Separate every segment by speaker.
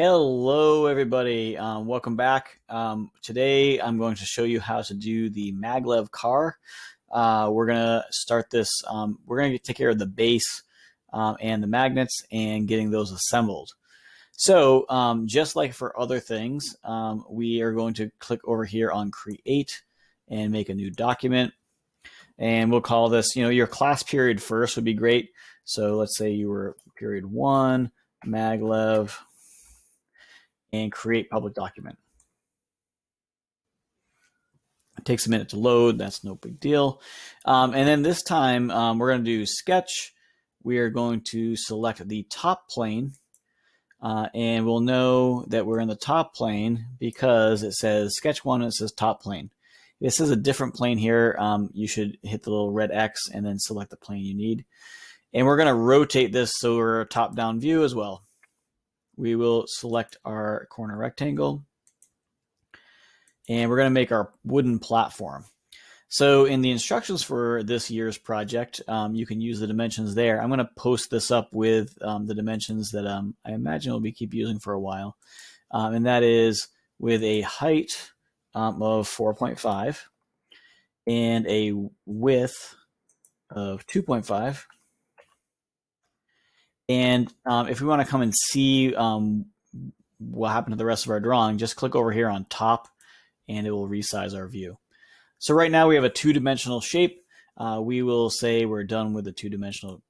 Speaker 1: Hello, everybody. Welcome back. Today, I'm going to show you how to do the Maglev car. We're going to start this. We're going to take care of the base and the magnets and getting those assembled. So just like for other things, we are going to click over here on Create and make a new document. And we'll call this, your class period first would be great. So let's say you were period 1, Maglev, and create public document. It takes a minute to load. That's no big deal. And then this time we're going to do sketch. We are going to select the top plane. And we'll know that we're in the top plane because it says sketch 1 and it says top plane. If this is a different plane here, you should hit the little red X and then select the plane you need. And we're going to rotate this so we're a top-down view as well. We will select our corner rectangle and we're going to make our wooden platform. So in the instructions for this year's project, you can use the dimensions there. I'm going to post this up with the dimensions that I imagine we'll keep using for a while. And that is with a height of 4.5 and a width of 2.5. And if we want to come and see what happened to the rest of our drawing, just click over here on top and it will resize our view. So right now we have a two-dimensional shape. We will say we're done with the two-dimensional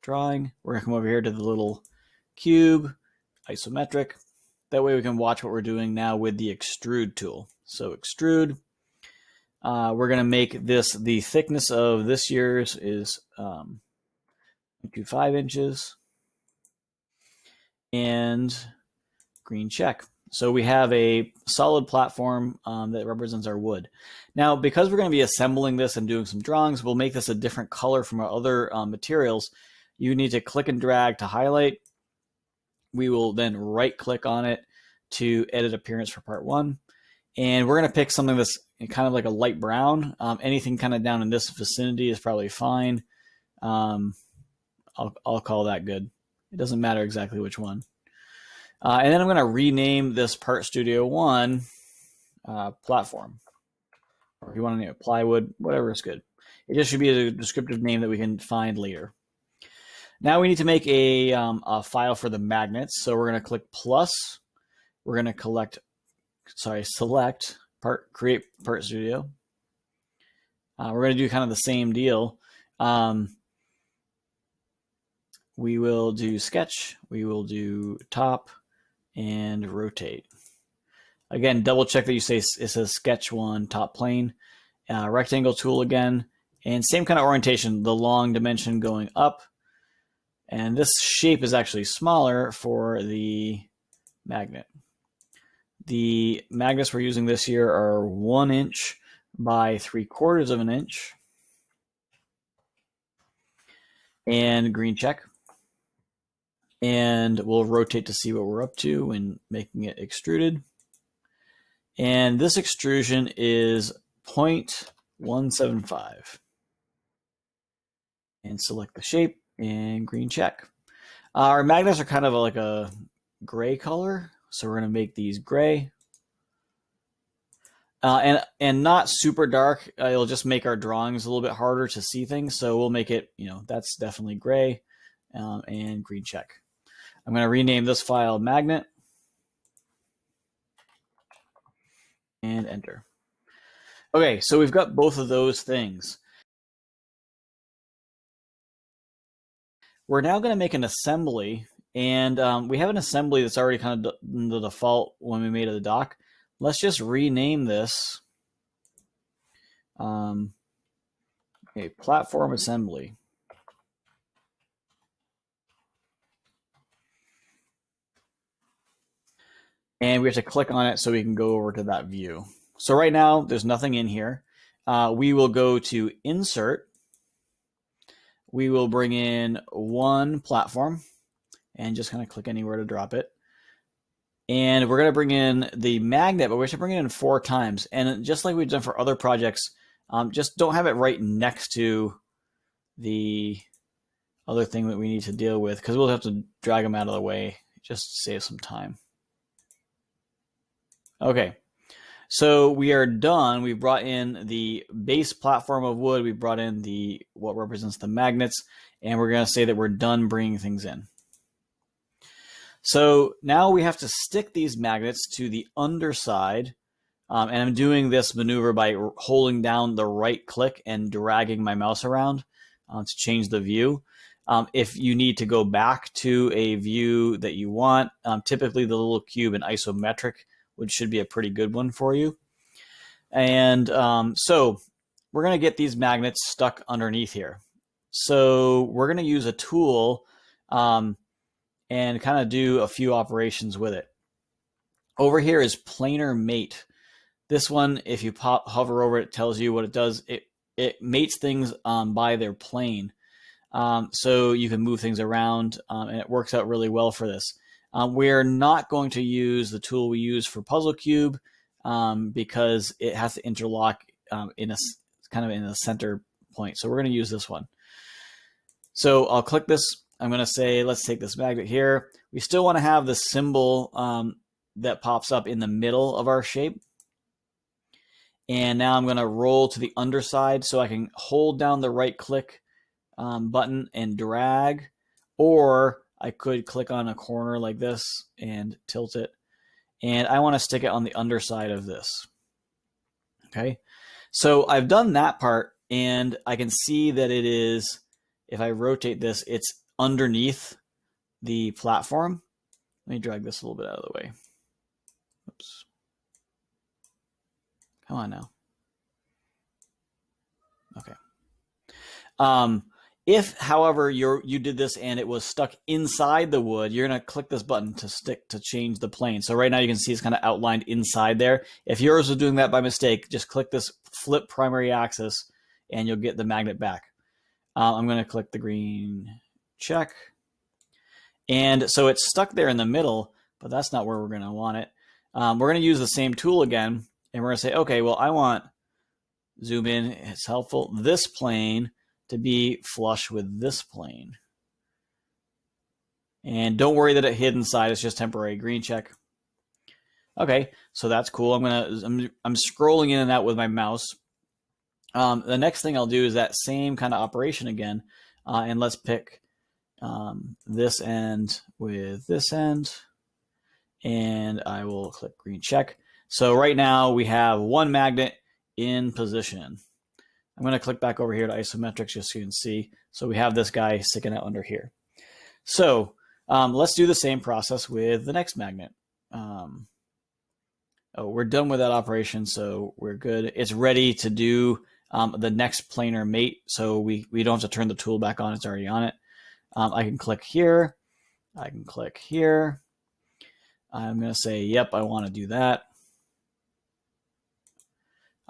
Speaker 1: drawing. We're going to come over here to the little cube, isometric. That way we can watch what we're doing now with the extrude tool. So extrude. We're going to make this, the thickness of this year's is 0.25 inches and green check. So we have a solid platform that represents our wood. Now, because we're going to be assembling this and doing some drawings, we'll make this a different color from our other materials. You need to click and drag to highlight. We will then right click on it to edit appearance for part 1. And we're going to pick something that's kind of like a light brown. Anything kind of down in this vicinity is probably fine. I'll call that good. It doesn't matter exactly which one. And then I'm going to rename this Part Studio 1 platform. Or if you want to name it plywood, whatever is good. It just should be a descriptive name that we can find later. Now we need to make a file for the magnets. So we're going to click plus. We're going to select Create Part Studio. We're going to do kind of the same deal. We will do sketch, we will do top, and rotate. Again, double check that you say it says sketch 1, top plane, rectangle tool again, and same kind of orientation, the long dimension going up. And this shape is actually smaller for the magnet. The magnets we're using this year are 1 inch by 3/4 of an inch. And green check. And we'll rotate to see what we're up to when making it extruded. And this extrusion is 0.175. And select the shape and green check. Our magnets are kind of like a gray color, so we're going to make these gray. And not super dark. It'll just make our drawings a little bit harder to see things. So we'll make it, that's definitely gray and green check. I'm going to rename this file magnet and enter. Okay, so we've got both of those things. We're now going to make an assembly, and we have an assembly that's already kind of the default when we made the dock. Let's just rename this platform assembly. And we have to click on it so we can go over to that view. So right now, there's nothing in here. We will go to Insert. We will bring in one platform and just kind of click anywhere to drop it. And we're going to bring in the magnet, but we have to bring it in 4 times. And just like we've done for other projects, just don't have it right next to the other thing that we need to deal with, because we'll have to drag them out of the way just to save some time. Okay, so we are done. We brought in the base platform of wood. We brought in the what represents the magnets, and we're going to say that we're done bringing things in. So now we have to stick these magnets to the underside. And I'm doing this maneuver by holding down the right click and dragging my mouse around to change the view. If you need to go back to a view that you want, typically the little cube in isometric should be a pretty good one for you. And so we're going to get these magnets stuck underneath here. So we're going to use a tool and kind of do a few operations with it. Over here is planar mate. This one, if you hover over it, it tells you what it does. It mates things by their plane. So you can move things around, and it works out really well for this. We're not going to use the tool we use for Puzzle Cube because it has to interlock in a kind of in the center point. So we're going to use this one. So I'll click this. I'm going to say, let's take this magnet here. We still want to have the symbol that pops up in the middle of our shape. And now I'm going to roll to the underside so I can hold down the right click button and drag, or I could click on a corner like this and tilt it. And I want to stick it on the underside of this. Okay, so I've done that part, and I can see that it is, if I rotate this, it's underneath the platform. Let me drag this a little bit out of the way. Oops. Come on now. Okay. If, however, you did this and it was stuck inside the wood, you're going to click this button to change the plane. So right now you can see it's kind of outlined inside there. If yours was doing that by mistake, just click this flip primary axis and you'll get the magnet back. I'm going to click the green check. And so it's stuck there in the middle, but that's not where we're going to want it. We're going to use the same tool again. And we're going to say, okay, well, I want, zoom in, it's helpful, this plane to be flush with this plane. And don't worry that it hid inside, it's just temporary, green check. Okay, so that's cool. I'm scrolling in and out with my mouse. The next thing I'll do is that same kind of operation again. And let's pick this end with this end. And I will click green check. So right now we have one magnet in position. I'm going to click back over here to isometrics just so you can see. So we have this guy sticking out under here. So let's do the same process with the next magnet. We're done with that operation, so we're good. It's ready to do the next planar mate, so we don't have to turn the tool back on. It's already on it. I can click here. I can click here. I'm going to say, yep, I want to do that.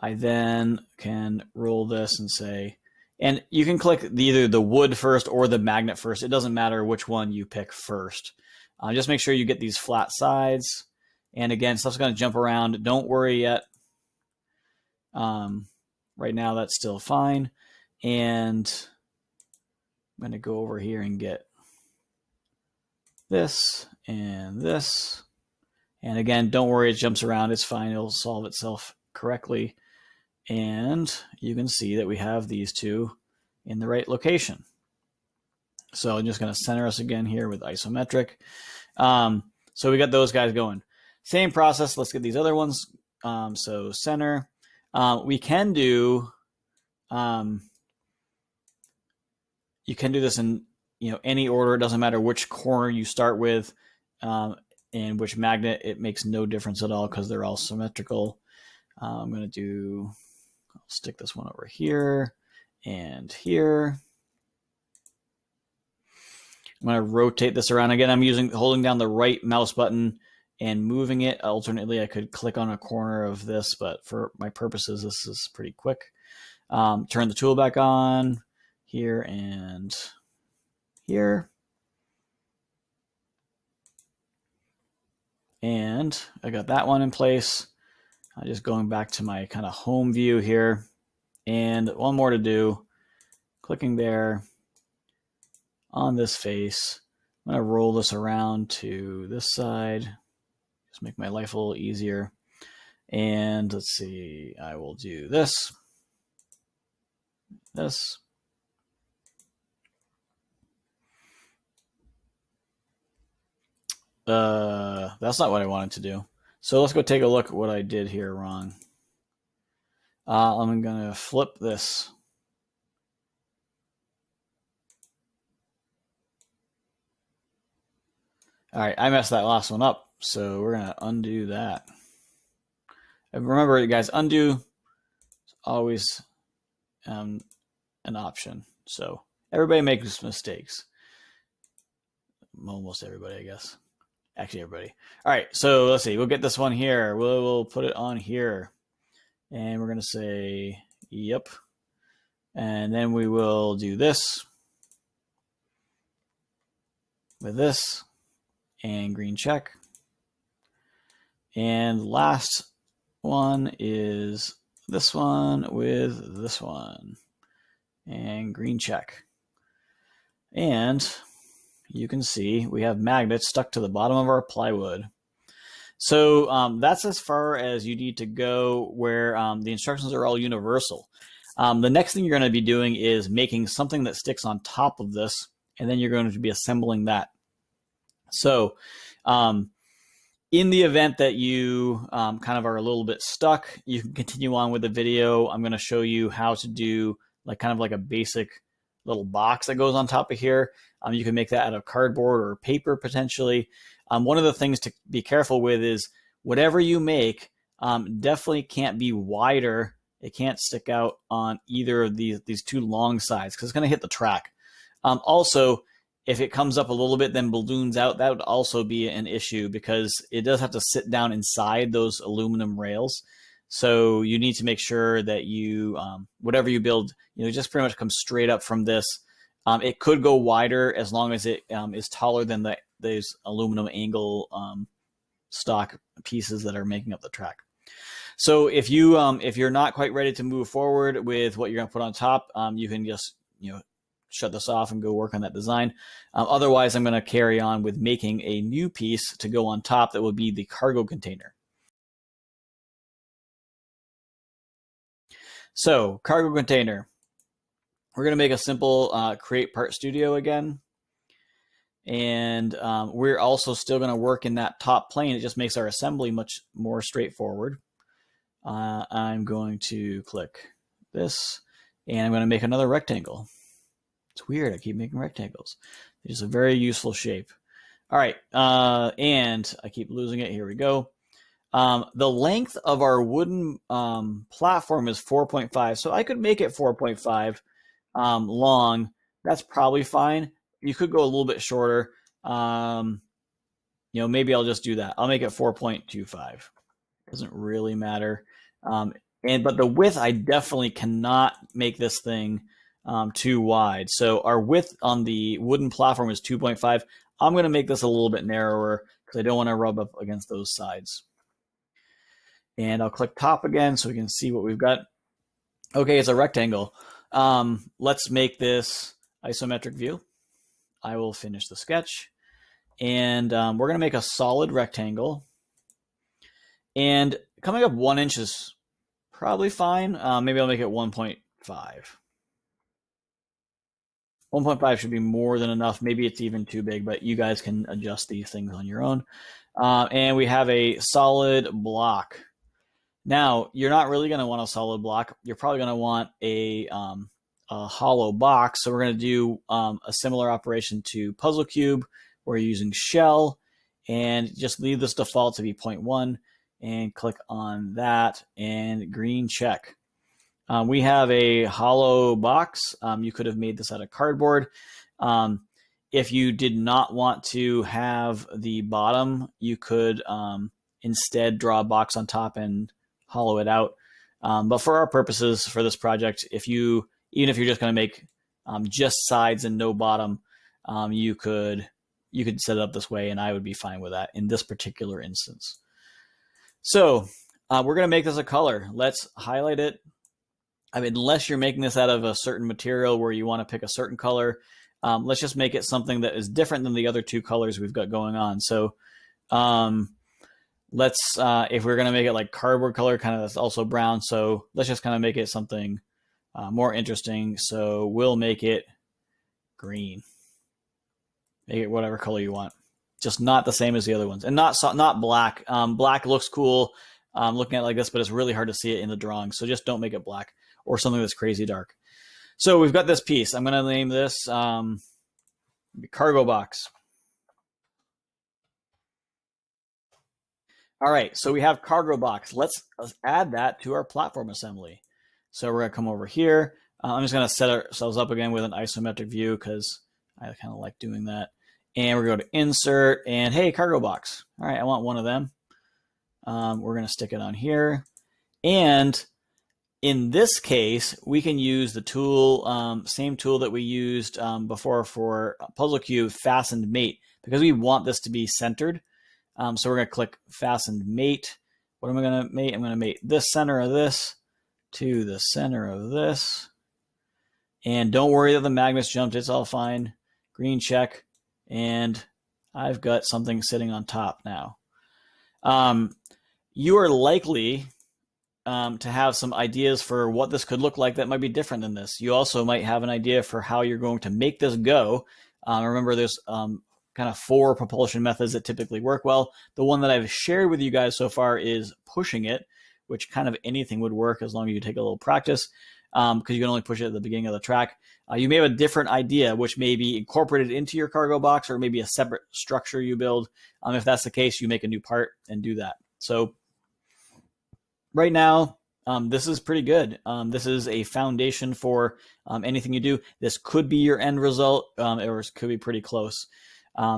Speaker 1: I then can roll this and say, and you can click either the wood first or the magnet first. It doesn't matter which one you pick first. Just make sure you get these flat sides. And again, stuff's going to jump around. Don't worry yet. Right now, that's still fine. And I'm going to go over here and get this and this. And again, don't worry, it jumps around. It's fine. It'll solve itself correctly. And you can see that we have these two in the right location. So I'm just going to center us again here with isometric. So we got those guys going. Same process. Let's get these other ones. So center. We can do. You can do this in any order. It doesn't matter which corner you start with, and which magnet. It makes no difference at all because they're all symmetrical. I'm going to do. I'll stick this one over here and here. I'm going to rotate this around again. I'm holding down the right mouse button and moving it alternately. I could click on a corner of this, but for my purposes, this is pretty quick. Turn the tool back on here and here. And I got that one in place. Just going back to my kind of home view here. And one more to do. Clicking there on this face. I'm going to roll this around to this side, just make my life a little easier. And let's see, I will do this. That's not what I wanted to do. So let's go take a look at what I did here wrong. I'm going to flip this. All right, I messed that last one up, so we're going to undo that. And remember, guys, undo is always an option. So everybody makes mistakes. Almost everybody, I guess. Actually, everybody. All right, so let's see. We'll get this one here. We'll put it on here. And we're going to say, yep. And then we will do this with this and green check. And last one is this one with this one and green check. And you can see we have magnets stuck to the bottom of our plywood. So that's as far as you need to go, where the instructions are all universal. The next thing you're going to be doing is making something that sticks on top of this, and then you're going to be assembling that. So in the event that you kind of are a little bit stuck, you can continue on with the video. I'm going to show you how to do kind of like a basic little box that goes on top of here. You can make that out of cardboard or paper potentially. One of the things to be careful with is whatever you make definitely can't be wider. It can't stick out on either of these two long sides because it's going to hit the track. Also, if it comes up a little bit, then balloons out, that would also be an issue because it does have to sit down inside those aluminum rails. So you need to make sure that you, whatever you build, just pretty much comes straight up from this. It could go wider as long as it is taller than those aluminum angle stock pieces that are making up the track. So if you're not quite ready to move forward with what you're going to put on top, you can just shut this off and go work on that design. Otherwise, I'm going to carry on with making a new piece to go on top that will be the cargo container. So cargo container, we're going to make a simple create part studio again. And we're also still going to work in that top plane. It just makes our assembly much more straightforward. I'm going to click this, and I'm going to make another rectangle. It's weird. I keep making rectangles. It's a very useful shape. All right. And I keep losing it. Here we go. The length of our wooden platform is 4.5. So I could make it 4.5 long. That's probably fine. You could go a little bit shorter. Maybe I'll just do that. I'll make it 4.25. Doesn't really matter. But the width, I definitely cannot make this thing too wide. So our width on the wooden platform is 2.5. I'm going to make this a little bit narrower because I don't want to rub up against those sides. And I'll click top again so we can see what we've got. Okay, it's a rectangle. Let's make this isometric view. I will finish the sketch. And we're going to make a solid rectangle. And coming up 1 inch is probably fine. Maybe I'll make it 1.5. 1.5 should be more than enough. Maybe it's even too big, but you guys can adjust these things on your own. And we have a solid block. Now, you're not really going to want a solid block. You're probably going to want a hollow box. So we're going to do a similar operation to Puzzle Cube. We're using shell, and just leave this default to be 0.1 and click on that and green check. We have a hollow box. You could have made this out of cardboard. If you did not want to have the bottom, you could instead draw a box on top and hollow it out. But for our purposes for this project, even if you're just going to make just sides and no bottom, you could set it up this way, and I would be fine with that in this particular instance. So we're going to make this a color. Let's highlight it. I mean, unless you're making this out of a certain material where you want to pick a certain color, let's just make it something that is different than the other two colors we've got going on. So let's, if we're going to make it like cardboard color, kind of that's also brown. So let's just kind of make it something more interesting. So we'll make it green. Make it whatever color you want. Just not the same as the other ones. And not black. Black looks cool looking at it like this, but it's really hard to see it in the drawing. So just don't make it black or something that's crazy dark. So we've got this piece. I'm going to name this cargo box. All right, so we have cargo box. Let's add that to our platform assembly. So we're going to come over here. I'm just going to set ourselves up again with an isometric view because I kind of like doing that. And we're going to insert and hey, cargo box. All right, I want one of them. We're going to stick it on here. And in this case, we can use the tool, same tool that we used before for Puzzle Cube, Fastened Mate, because we want this to be centered. So we're going to click Fastened Mate. What am I going to mate? I'm going to mate this center of this to the center of this. And don't worry that the magnets jumped. It's all fine. Green check. And I've got something sitting on top now. You are likely to have some ideas for what this could look like that might be different than this. You also might have an idea for how you're going to make this go. Remember, there's kind of 4 propulsion methods that typically work well. The one that I've shared with you guys so far is pushing it, which kind of anything would work as long as you take a little practice, because you can only push it at the beginning of the track. You may have a different idea, which may be incorporated into your cargo box or maybe a separate structure you build. If that's the case, you make a new part and do that. So right now, this is pretty good. This is a foundation for anything you do. This could be your end result, or it could be pretty close.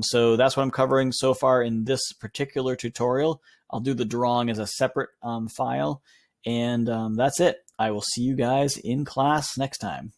Speaker 1: So that's what I'm covering so far in this particular tutorial. I'll do the drawing as a separate file, and that's it. I will see you guys in class next time.